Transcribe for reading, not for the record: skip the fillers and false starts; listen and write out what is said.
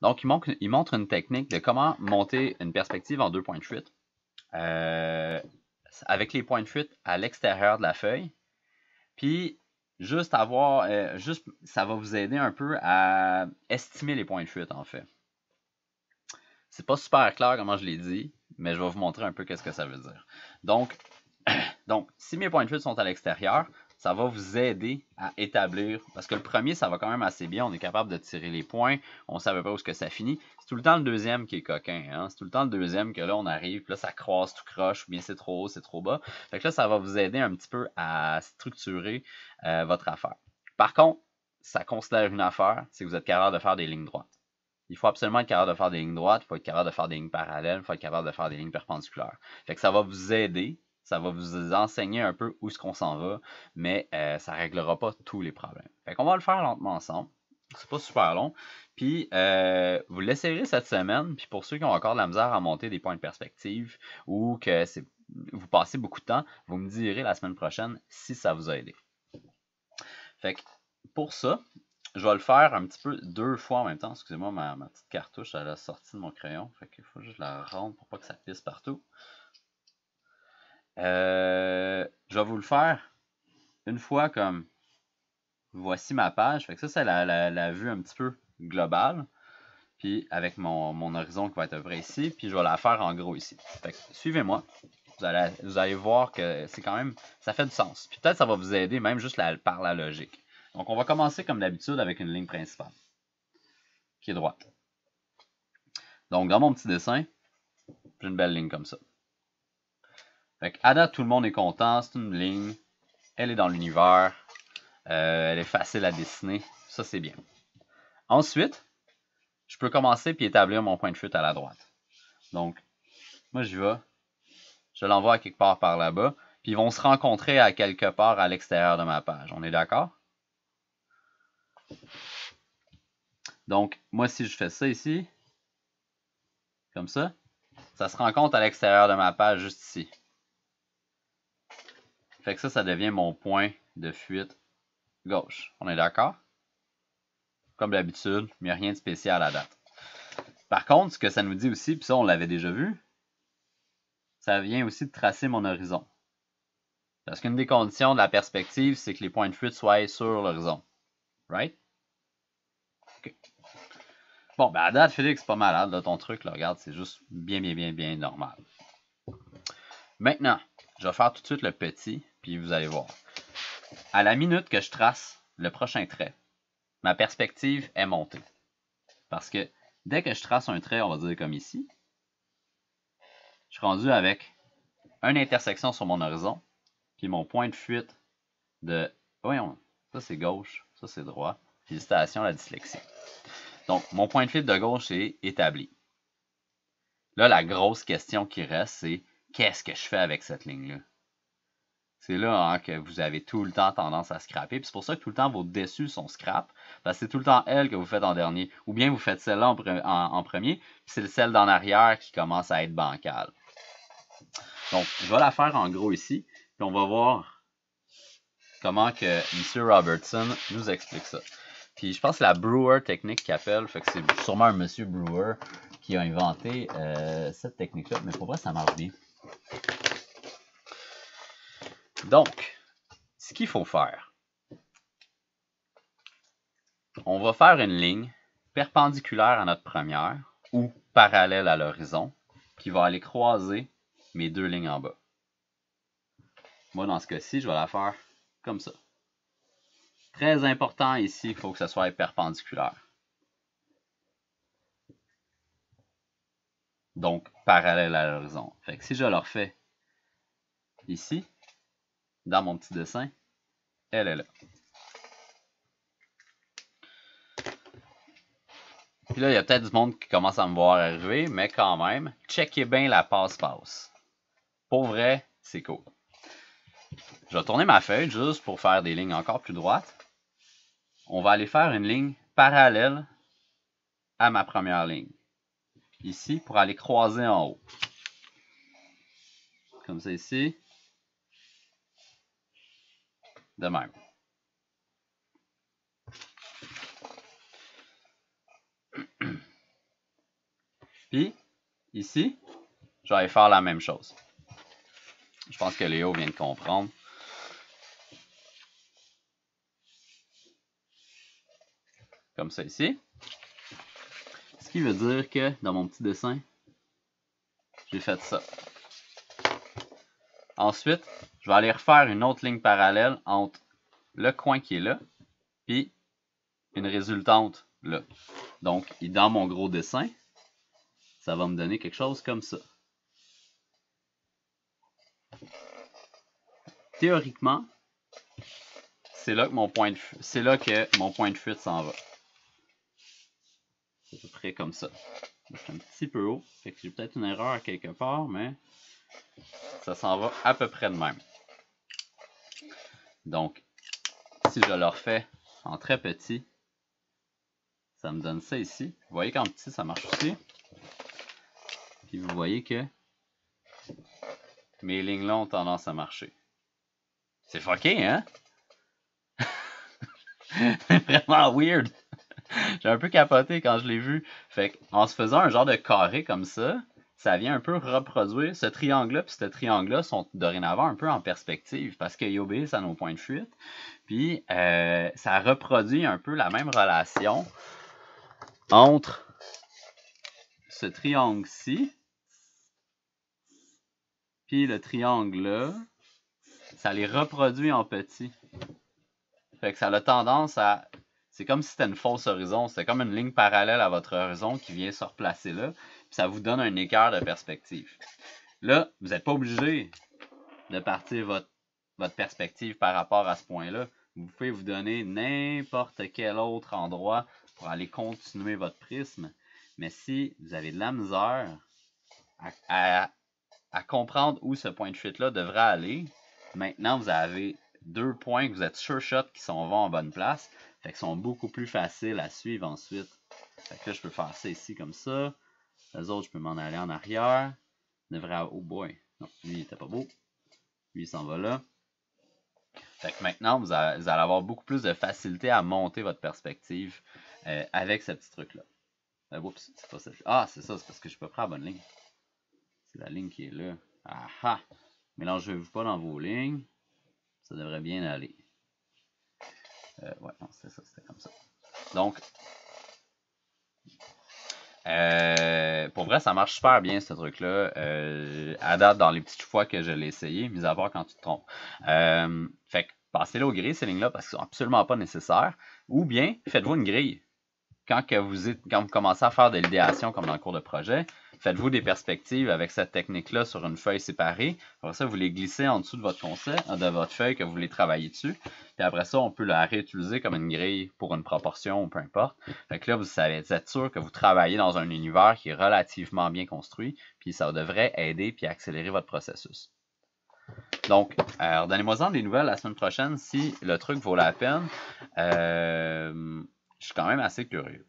Donc, il montre une technique de comment monter une perspective en 2 points de fuite. Avec les points de fuite à l'extérieur de la feuille. Puis, juste ça va vous aider un peu à estimer les points de fuite, en fait. C'est pas super clair comment je l'ai dit, mais je vais vous montrer un peu qu'est-ce que ça veut dire. Donc, si mes points de fuite sont à l'extérieur, ça va vous aider à établir, parce que le premier, ça va quand même assez bien, on est capable de tirer les points, on ne savait pas où est-ce que ça finit. C'est tout le temps le deuxième qui est coquin, hein? C'est tout le temps le deuxième que là, on arrive, puis là, ça croise tout croche, ou bien c'est trop haut, c'est trop bas. Fait que là, ça va vous aider un petit peu à structurer votre affaire. Par contre, ça considère une affaire, c'est que vous êtes capable de faire des lignes droites. Il faut absolument être capable de faire des lignes droites, il faut être capable de faire des lignes parallèles, il faut être capable de faire des lignes perpendiculaires. Fait que ça va vous aider, ça va vous enseigner un peu où est-ce qu'on s'en va, mais ça ne réglera pas tous les problèmes. Fait qu'on va le faire lentement ensemble. C'est pas super long. Puis vous l'essayerez cette semaine. Puis pour ceux qui ont encore de la misère à monter des points de perspective ou que vous passez beaucoup de temps, vous me direz la semaine prochaine si ça vous a aidé. Fait que pour ça, je vais le faire un petit peu 2 fois en même temps. Excusez-moi, ma petite cartouche, elle a sorti de mon crayon. Fait qu'il faut juste la rendre pour pas que ça pisse partout. Je vais vous le faire une fois comme voici ma page. Fait que ça, c'est la vue un petit peu globale. Puis avec mon horizon qui va être à peu près ici. Puis je vais la faire en gros ici. Fait que suivez-moi. Vous allez voir que c'est quand même, ça fait du sens. Puis peut-être ça va vous aider même juste par la logique. Donc on va commencer comme d'habitude avec une ligne principale qui est droite. Donc dans mon petit dessin, j'ai une belle ligne comme ça. Fait qu'à date, tout le monde est content, c'est une ligne, elle est dans l'univers, elle est facile à dessiner, ça c'est bien. Ensuite, je peux commencer puis établir mon point de fuite à la droite. Donc, moi j'y vais, je l'envoie à quelque part par là-bas, puis ils vont se rencontrer à quelque part à l'extérieur de ma page. On est d'accord? Donc, moi si je fais ça ici, comme ça se rencontre à l'extérieur de ma page juste ici. Fait que ça devient mon point de fuite gauche. On est d'accord? Comme d'habitude, il n'y a rien de spécial à date. Par contre, ce que ça nous dit aussi, puis ça on l'avait déjà vu, ça vient aussi de tracer mon horizon. Parce qu'une des conditions de la perspective, c'est que les points de fuite soient sur l'horizon. Right? Okay. Bon, ben à date, Félix, c'est pas malade, là, ton truc, là, regarde, c'est juste bien normal. Maintenant, je vais faire tout de suite le petit, puis vous allez voir. À la minute que je trace le prochain trait, ma perspective est montée. Parce que dès que je trace un trait, on va dire comme ici, je suis rendu avec une intersection sur mon horizon, puis mon point de fuite de... Voyons, ça c'est gauche, ça c'est droit. Félicitations à la dyslexie. Donc, mon point de fuite de gauche est établi. Là, la grosse question qui reste, c'est qu'est-ce que je fais avec cette ligne-là? C'est là hein, que vous avez tout le temps tendance à scraper. Puis c'est pour ça que tout le temps vos dessus sont scrap. Parce que c'est tout le temps elle que vous faites en dernier. Ou bien vous faites celle-là en premier. Puis c'est celle d'en arrière qui commence à être bancale. Donc, je vais la faire en gros ici. Puis on va voir comment que M. Robertson nous explique ça. Puis je pense que c'est la Brewer technique qu'il appelle. Fait que c'est sûrement un monsieur Brewer qui a inventé cette technique-là. Mais pour vrai, ça marche bien. Donc, ce qu'il faut faire, on va faire une ligne perpendiculaire à notre première ou parallèle à l'horizon qui va aller croiser mes deux lignes en bas. Moi, dans ce cas-ci, je vais la faire comme ça. Très important ici, il faut que ce soit perpendiculaire. Donc, parallèle à l'horizon. Fait que si je le refais ici, dans mon petit dessin, elle est là. Puis là, il y a peut-être du monde qui commence à me voir arriver, mais quand même, checkez bien la passe-passe. Pour vrai, c'est cool. Je vais tourner ma feuille juste pour faire des lignes encore plus droites. On va aller faire une ligne parallèle à ma première ligne. Ici, pour aller croiser en haut. Comme ça ici. De même. Puis, ici, je vais aller faire la même chose. Je pense que Léo vient de comprendre. Comme ça ici. Ce qui veut dire que dans mon petit dessin, j'ai fait ça. Ensuite, je vais aller refaire une autre ligne parallèle entre le coin qui est là, puis une résultante là. Donc, dans mon gros dessin, ça va me donner quelque chose comme ça. Théoriquement, c'est là que mon point de fuite s'en va. C'est à peu près comme ça. Je suis un petit peu haut, fait que j'ai peut-être une erreur quelque part, mais ça s'en va à peu près de même. Donc, si je le refais en très petit, ça me donne ça ici. Vous voyez qu'en petit, ça marche aussi. Puis vous voyez que mes lignes-là ont tendance à marcher. C'est fucké, hein? C'est vraiment weird. J'ai un peu capoté quand je l'ai vu. Fait qu'en se faisant un genre de carré comme ça, ça vient un peu reproduire. Ce triangle-là puis ce triangle-là sont dorénavant un peu en perspective parce qu'ils obéissent à nos points de fuite. Puis ça reproduit un peu la même relation entre ce triangle-ci puis le triangle-là. Ça les reproduit en petit. Fait que ça a tendance à... C'est comme si c'était une fausse horizon. C'est comme une ligne parallèle à votre horizon qui vient se replacer là. Puis ça vous donne un écart de perspective. Là, vous n'êtes pas obligé de partir votre perspective par rapport à ce point-là. Vous pouvez vous donner n'importe quel autre endroit pour aller continuer votre prisme. Mais si vous avez de la misère à comprendre où ce point de fuite-là devrait aller, maintenant vous avez 2 points que vous êtes sure shot qui vont en bonne place. Fait qu'ils sont beaucoup plus faciles à suivre ensuite. Fait que là, je peux faire ça ici comme ça. Les autres, je peux m'en aller en arrière. Devrait... Oh boy. Non, lui, il était pas beau. Lui, il s'en va là. Fait que maintenant, vous allez avoir beaucoup plus de facilité à monter votre perspective avec ce petit truc-là. Oups, c'est pas ça. Ah, c'est ça, c'est parce que je peux prendre la bonne ligne. C'est la ligne qui est là. Ah ah! Mélangez-vous pas dans vos lignes. Ça devrait bien aller. Ouais, non, c'était ça, c'était comme ça. Donc, pour vrai, ça marche super bien ce truc-là. À date, dans les petites fois que je l'ai essayé, mis à part quand tu te trompes. Fait que passez-le au gris, ces lignes-là, parce qu'ils sont absolument pas nécessaires. Ou bien, faites-vous une grille. Quand vous commencez à faire de l'idéation, comme dans le cours de projet, faites-vous des perspectives avec cette technique-là sur une feuille séparée. Après ça, vous les glissez en dessous de votre concept, de votre feuille que vous voulez travailler dessus. Puis après ça, on peut la réutiliser comme une grille pour une proportion ou peu importe. Fait que là, vous êtes sûr que vous travaillez dans un univers qui est relativement bien construit, puis ça devrait aider puis accélérer votre processus. Donc, donnez-moi-en des nouvelles la semaine prochaine si le truc vaut la peine. Je suis quand même assez curieux.